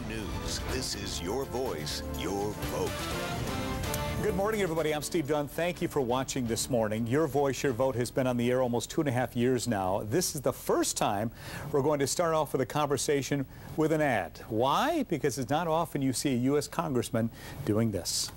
News. This is your voice, your vote. Good morning, everybody. I'm Steve Dunn. Thank you for watching this morning. Your Voice, Your Vote has been on the air almost 2.5 years now. This is the first time we're going to start off with a conversation with an ad. Why? Because it's not often you see a U.S. congressman doing this.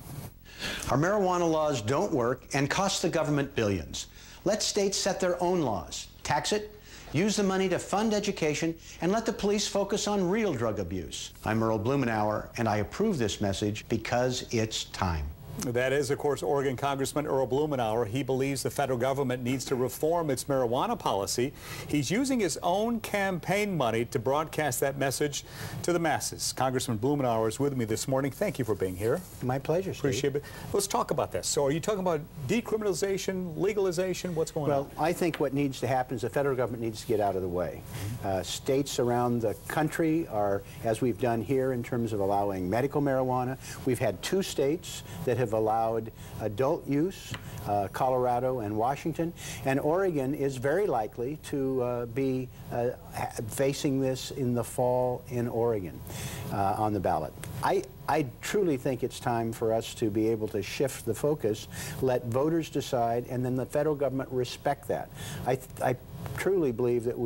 Our marijuana laws don't work and cost the government billions. Let states set their own laws, tax it, use the money to fund education, and let the police focus on real drug abuse. I'm Earl Blumenauer, and I approve this message because it's time. That is, of course, Oregon Congressman Earl Blumenauer. He believes the federal government needs to reform its marijuana policy. He's using his own campaign money to broadcast that message to the masses. Congressman Blumenauer is with me this morning. Thank you for being here. My pleasure, Steve. Appreciate it. Let's talk about this. So are you talking about decriminalization, legalization? What's going on? Well, I think what needs to happen is the federal government needs to get out of the way. States around the country are, as we've done here in terms of allowing medical marijuana, we've had 2 states that have allowed adult use, Colorado and Washington, and Oregon is very likely to be facing this in the fall in Oregon on the ballot. I truly think it's time for us to be able to shift the focus, let voters decide, and then the federal government respect that. I truly believe that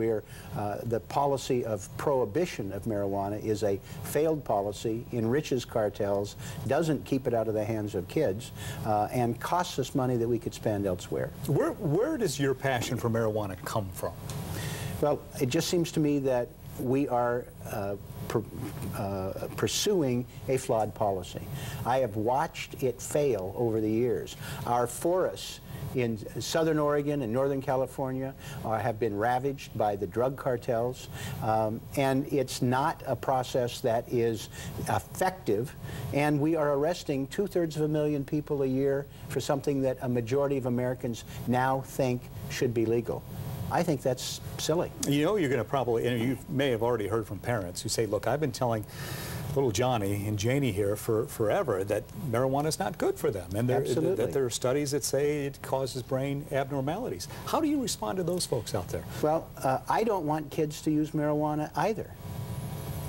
the policy of prohibition of marijuana is a failed policy, enriches cartels, doesn't keep it out of the hands of kids, and costs us money that we could spend elsewhere. Where does your passion for marijuana come from? Well, it just seems to me that we are pursuing a flawed policy. I have watched it fail over the years. Our forests in southern Oregon and northern California have been ravaged by the drug cartels, and it's not a process that is effective, and we are arresting 2/3 of a million people a year for something that a majority of Americans now think should be legal. I think that's silly. You know, you're going to probably, you may have already heard from parents who say, look, I've been telling little Johnny and Janie here for forever that marijuana is not good for them, and that there are studies that say it causes brain abnormalities. How do you respond to those folks out there? Well, I don't want kids to use marijuana either.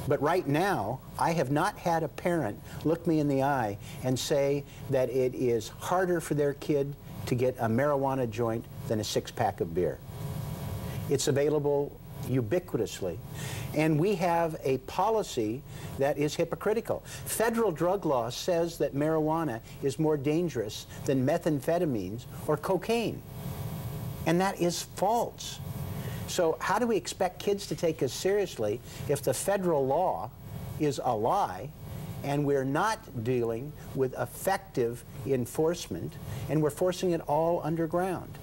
But right now, I have not had a parent look me in the eye and say that it is harder for their kid to get a marijuana joint than a 6-pack of beer. It's available ubiquitously, and we have a policy that is hypocritical. Federal drug law says that marijuana is more dangerous than methamphetamines or cocaine, and that is false. So how do we expect kids to take us seriously if the federal law is a lie and we're not dealing with effective enforcement, and we're forcing it all underground?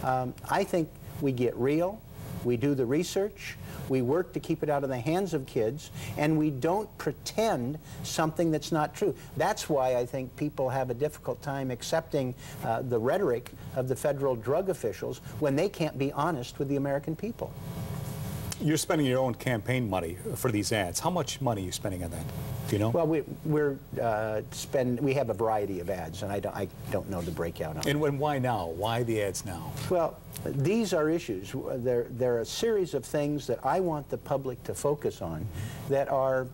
I think we get real, we do the research, we work to keep it out of the hands of kids, and we don't pretend something that's not true. That's why I think people have a difficult time accepting the rhetoric of the federal drug officials when they can't be honest with the American people. You're spending your own campaign money for these ads. How much money are you spending on that? Do you know? Well, we have a variety of ads, and I don't know the breakout on it. And why now? Why the ads now? Well, these are issues. There are a series of things that I want the public to focus on that are,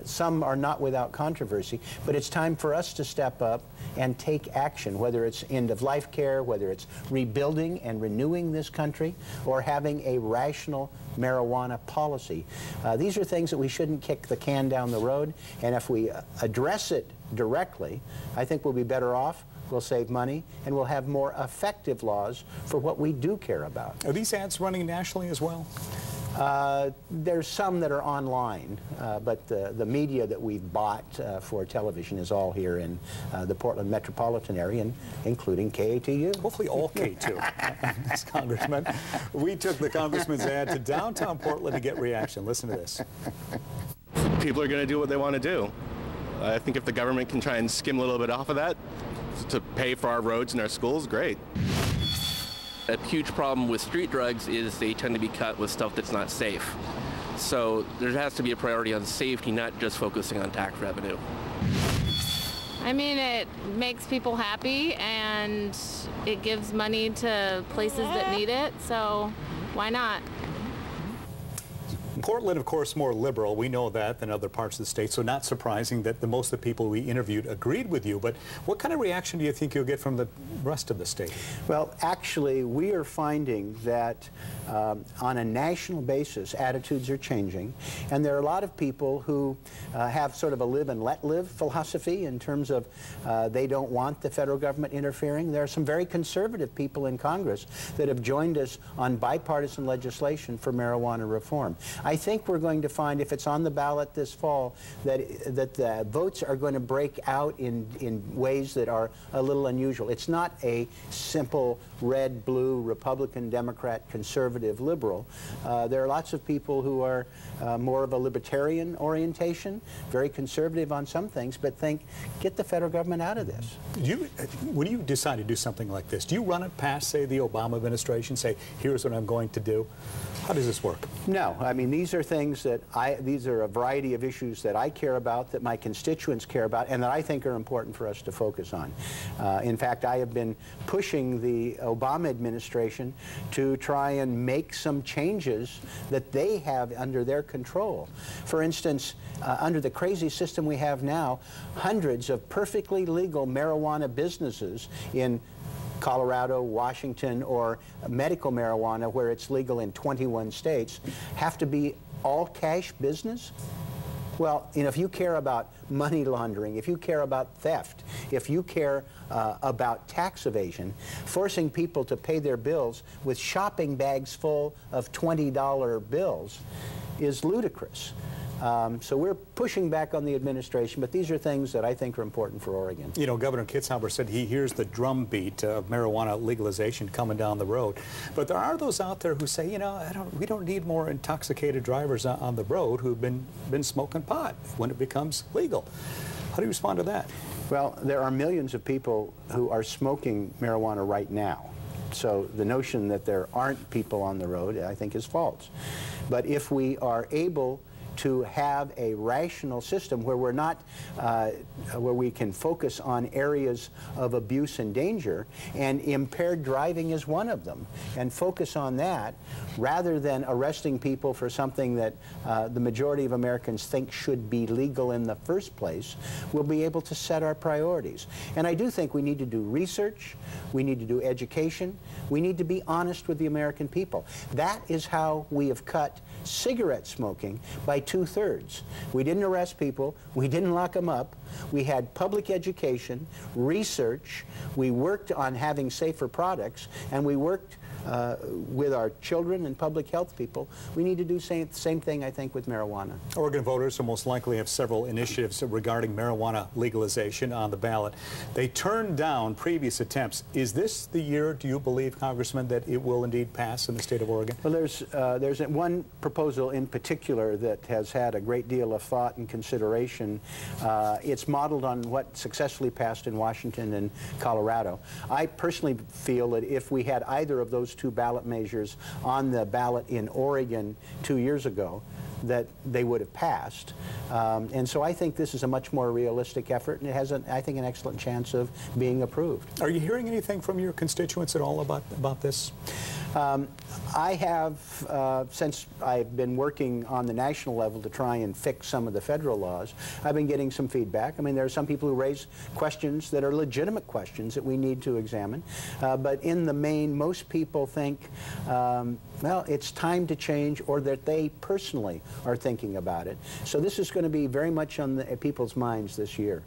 some are not without controversy, but it's time for us to step up and take action, whether it's end-of-life care, whether it's rebuilding and renewing this country, or having a rational marijuana policy. These are things that we shouldn't kick the can down the road, and if we address it directly, I think we'll be better off. We'll save money, and we'll have more effective laws for what we do care about. Are these ads running nationally as well? There's some that are online, but the media that we've bought for television is all here in the Portland metropolitan area, including KATU. Hopefully all K2, this Congressman. We took the Congressman's ad to downtown Portland to get reaction. Listen to this. People are going to do what they want to do. I think if the government can try and skim a little bit off of that to pay for our roads and our schools, great. A huge problem with street drugs is they tend to be cut with stuff that's not safe. So there has to be a priority on safety, not just focusing on tax revenue. I mean, it makes people happy and it gives money to places that need it, so why not? Portland, of course, more liberal. We know that than other parts of the state, so not surprising that most of the people we interviewed agreed with you. But what kind of reaction do you think you'll get from the rest of the state? Well, actually, we are finding that on a national basis, attitudes are changing, and there are a lot of people who have sort of a live and let live philosophy in terms of they don't want the federal government interfering. There are some very conservative people in Congress that have joined us on bipartisan legislation for marijuana reform. I think we're going to find, if it's on the ballot this fall, that the votes are going to break out in ways that are a little unusual. It's not a simple red, blue, Republican, Democrat, conservative, liberal. There are lots of people who are more of a libertarian orientation, very conservative on some things, but think, get the federal government out of this. When you decide to do something like this, do you run it past, say, the Obama administration, say, here's what I'm going to do? How does this work? No, I mean, these are things that these are a variety of issues that I care about, that my constituents care about, and that I think are important for us to focus on. In fact, I have been pushing the Obama administration to try and make some changes that they have under their control. For instance, under the crazy system we have now, hundreds of perfectly legal marijuana businesses in Colorado, Washington, or medical marijuana, where it's legal in 21 states, have to be all cash business? Well, you know, if you care about money laundering, if you care about theft, if you care about tax evasion, forcing people to pay their bills with shopping bags full of $20 bills is ludicrous. So we're pushing back on the administration, but these are things that I think are important for Oregon. You know, Governor Kitzhaber said he hears the drumbeat of marijuana legalization coming down the road. But there are those out there who say, you know, we don't need more intoxicated drivers on the road who've been smoking pot when it becomes legal. How do you respond to that? Well, there are millions of people who are smoking marijuana right now. So the notion that there aren't people on the road, I think, is false. But if we are able to have a rational system where we're not, where we can focus on areas of abuse and danger, and impaired driving is one of them, and focus on that rather than arresting people for something that the majority of Americans think should be legal in the first place, we'll be able to set our priorities. And I do think we need to do research, we need to do education, we need to be honest with the American people. That is how we have cut cigarette smoking by 2/3. We didn't arrest people, we didn't lock them up, we had public education, research, we worked on having safer products, and we worked with our children and public health people. We need to do the same thing, I think, with marijuana. Oregon voters will most likely have several initiatives regarding marijuana legalization on the ballot. They turned down previous attempts. Is this the year, do you believe, Congressman, that it will indeed pass in the state of Oregon? Well, there's one proposal in particular that has had a great deal of thought and consideration. It's modeled on what successfully passed in Washington and Colorado. I personally feel that if we had either of those two ballot measures on the ballot in Oregon 2 years ago, that they would have passed. And so I think this is a much more realistic effort, and it has, I think, an excellent chance of being approved. Are you hearing anything from your constituents at all about this? I have, since I've been working on the national level to try and fix some of the federal laws, I've been getting some feedback. I mean, there are some people who raise questions that are legitimate questions that we need to examine. But in the main, most people think, well, it's time to change, or that they personally are thinking about it. So this is going to be very much on people's minds this year.